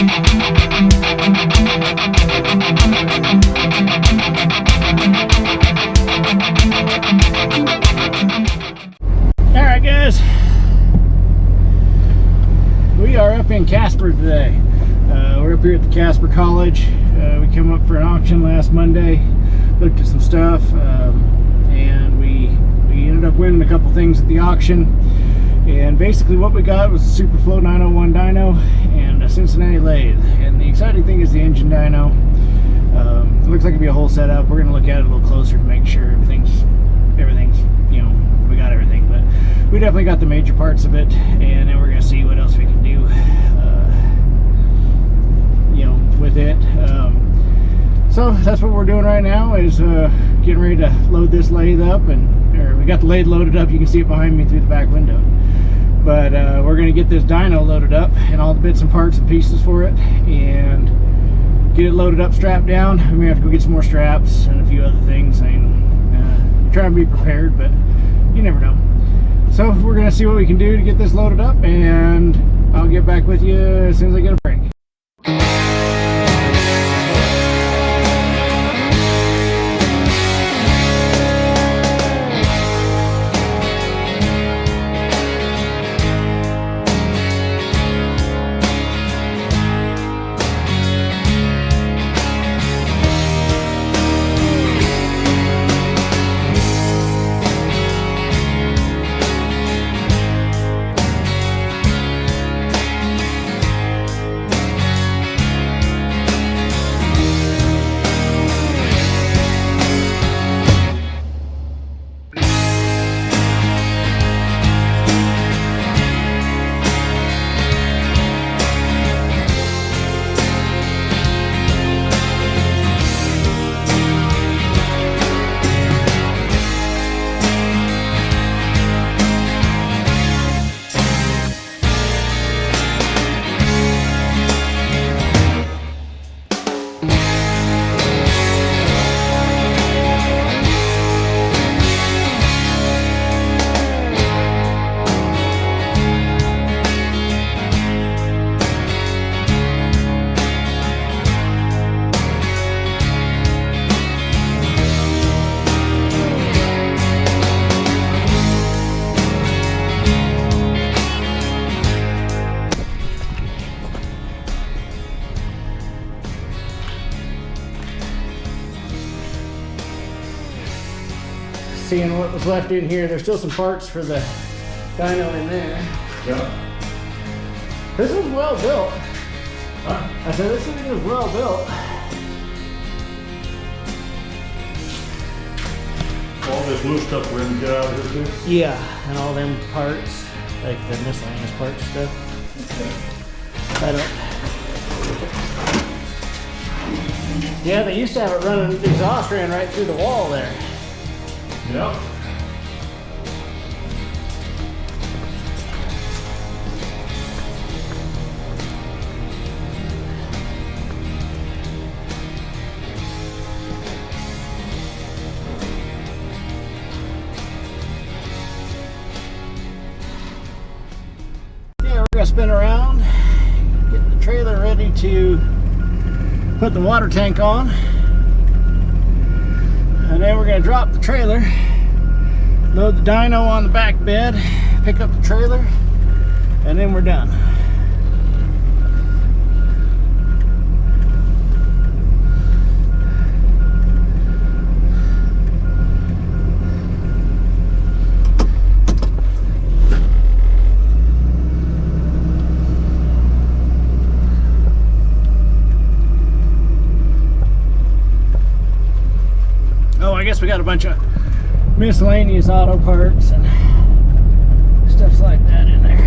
Alright guys, we are up in Casper today. We're up here at the Casper College. We came up for an auction last Monday, looked at some stuff, and we ended up winning a couple things at the auction. And basically what we got was a Superflow 901 dyno and a Cincinnati lathe. And the exciting thing is the engine dyno. It looks like it'll be a whole setup. We're going to look at it a little closer to make sure everything's, you know, we got everything. But we definitely got the major parts of it, and then we're going to see what else we can do, you know, with it. So that's what we're doing right now, is getting ready to load this lathe up, or we got the lathe loaded up. You can see it behind me through the back window. But we're going to get this dyno loaded up and all the bits and parts and pieces for it, and get it loaded up, strapped down. We may have to go get some more straps and a few other things. I mean, try and be prepared, but you never know. So we're going to see what we can do to get this loaded up, and I'll get back with you as soon as I get a break. Seeing what was left in here, there's still some parts for the dyno in there. Yeah. This was well built. Huh? I said this thing was well built. All this loose stuff we're gonna get out of here too? Yeah, and all them parts, like the miscellaneous parts stuff. Okay. I don't. Yeah, they used to have it running, the exhaust ran right through the wall there. Yeah. Yeah, we're gonna spin around, get the trailer ready to put the water tank on. And then we're going to drop the trailer, load the dyno on the back bed, pick up the trailer, and then we're done. I guess we got a bunch of miscellaneous auto parts and stuff like that in there.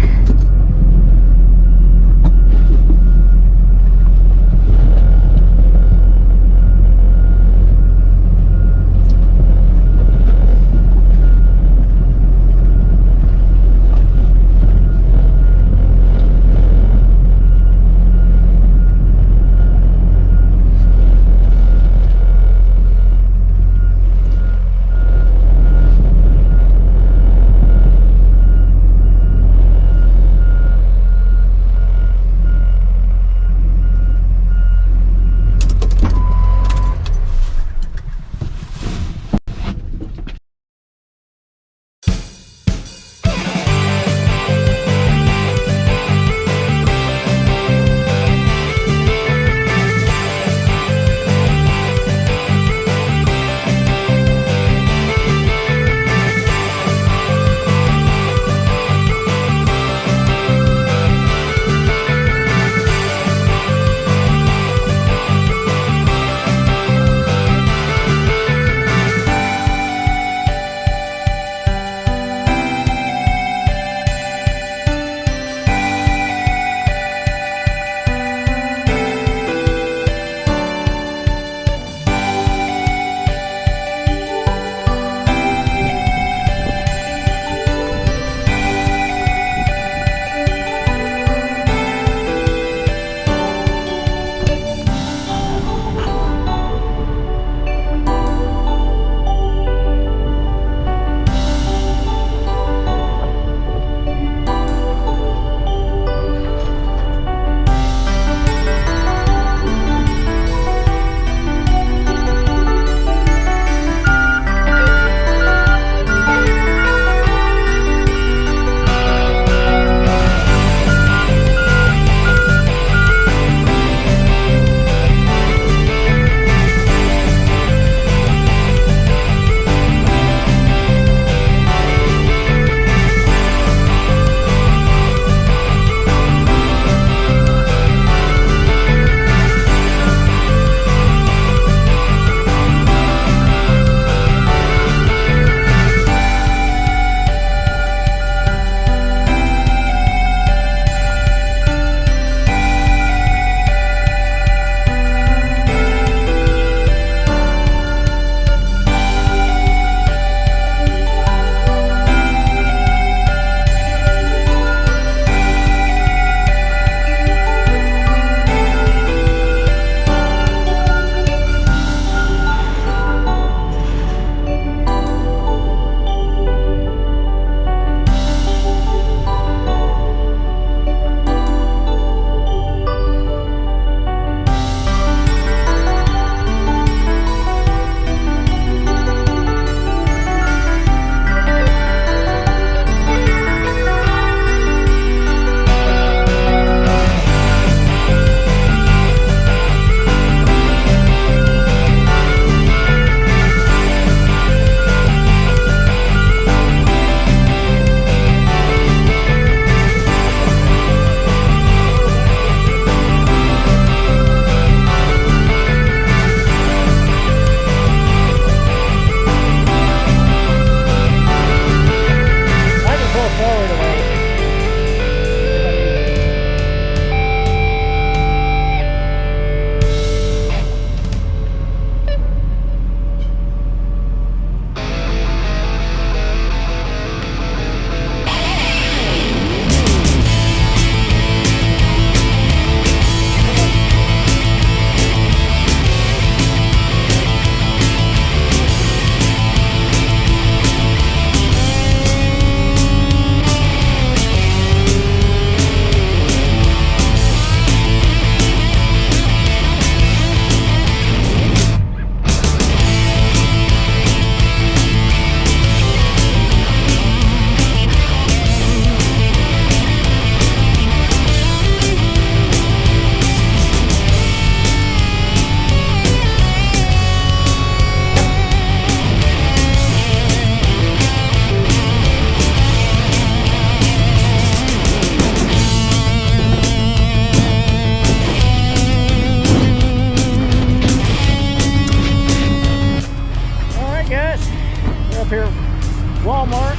Walmart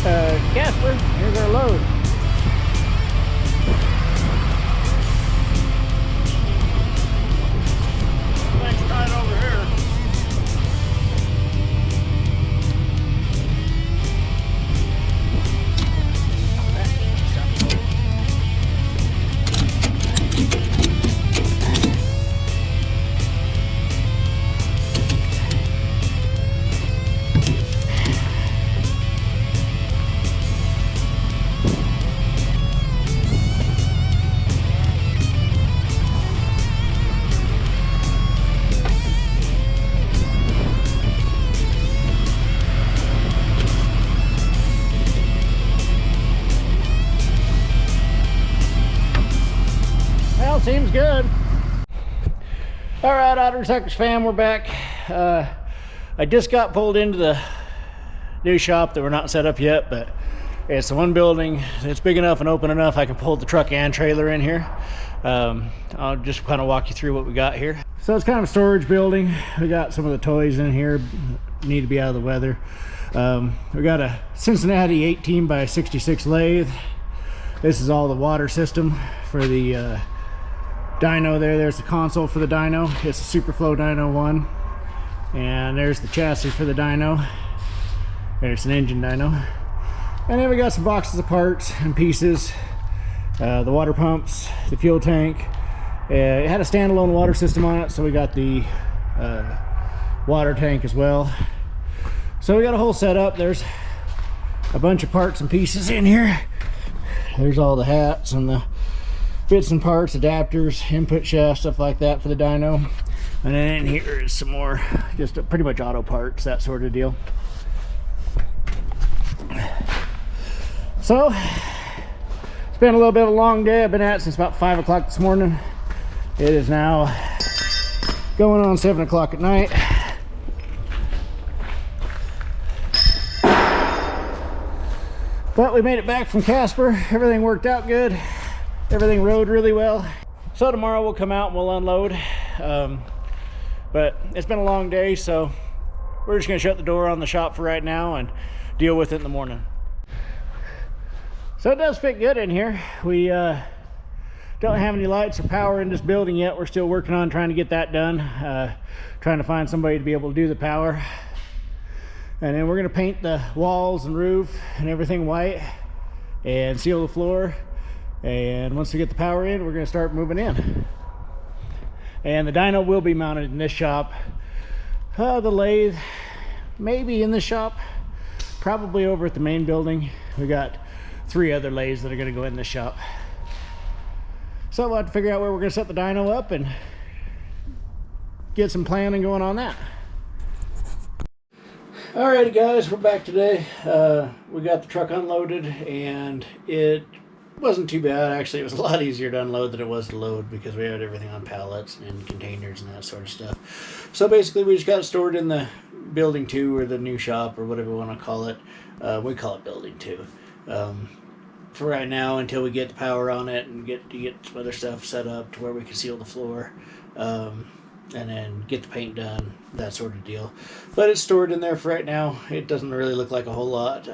and Casper. Here's our load. Thing's tied over here. Seems good. All right, Otter Suckers fam, we're back. I just got pulled into the new shop that we're not set up yet, but it's the one building that's big enough and open enough I can pull the truck and trailer in here. I'll just kind of walk you through what we got here. So it's kind of a storage building. We got some of the toys in here, need to be out of the weather. We got a Cincinnati 18 by 66 lathe. This is all the water system for the dyno there. There's the console for the dyno. It's a Superflow Dyno 1. And there's the chassis for the dyno. There's an engine dyno. And then we got some boxes of parts and pieces. The water pumps, the fuel tank. It had a standalone water system on it, so we got the water tank as well. So we got a whole setup. There's a bunch of parts and pieces in here. There's all the hats and the bits and parts, adapters, input shaft, stuff like that for the dyno. And then in here is some more, just pretty much auto parts, that sort of deal. So, it's been a little bit of a long day. I've been at it since about 5 o'clock this morning. It is now going on 7 o'clock at night. But we made it back from Casper. Everything worked out good. Everything rode really well. So tomorrow we'll come out and we'll unload. But it's been a long day, so we're just gonna shut the door on the shop for right now and deal with it in the morning. So it does fit good in here. We don't have any lights or power in this building yet. We're still working on trying to get that done. Trying to find somebody to be able to do the power. And then we're gonna paint the walls and roof and everything white and seal the floor. And once we get the power in, we're going to start moving in. And the dyno will be mounted in this shop. The lathe maybe in the shop, probably over at the main building. We got 3 other lathes that are going to go in this shop. So we'll have to figure out where we're going to set the dyno up and get some planning going on that. Alrighty guys, we're back today. We got the truck unloaded and it wasn't too bad. Actually, it was a lot easier to unload than it was to load because we had everything on pallets and containers and that sort of stuff. So basically we just got it stored in the building 2 or the new shop or whatever we want to call it. We call it building 2 for right now until we get the power on it and get some other stuff set up to where we can seal the floor and then get the paint done, that sort of deal. But it's stored in there for right now. It doesn't really look like a whole lot.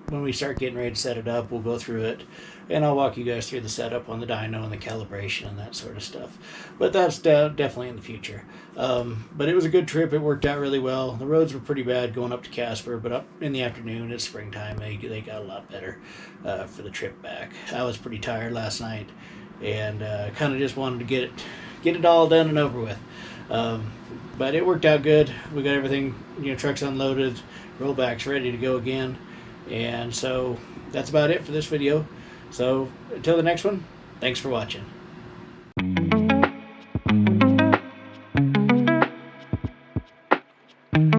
When we start getting ready to set it up, we'll go through it and I'll walk you guys through the setup on the dyno and the calibration and that sort of stuff. But that's definitely in the future. But it was a good trip. It worked out really well. The roads were pretty bad going up to Casper, but up in the afternoon, it's springtime, they got a lot better for the trip back. I was pretty tired last night and kind of just wanted to get it all done and over with. But it worked out good. We got everything, trucks unloaded, rollbacks ready to go again. And so that's about it for this video. So until the next one, thanks for watching.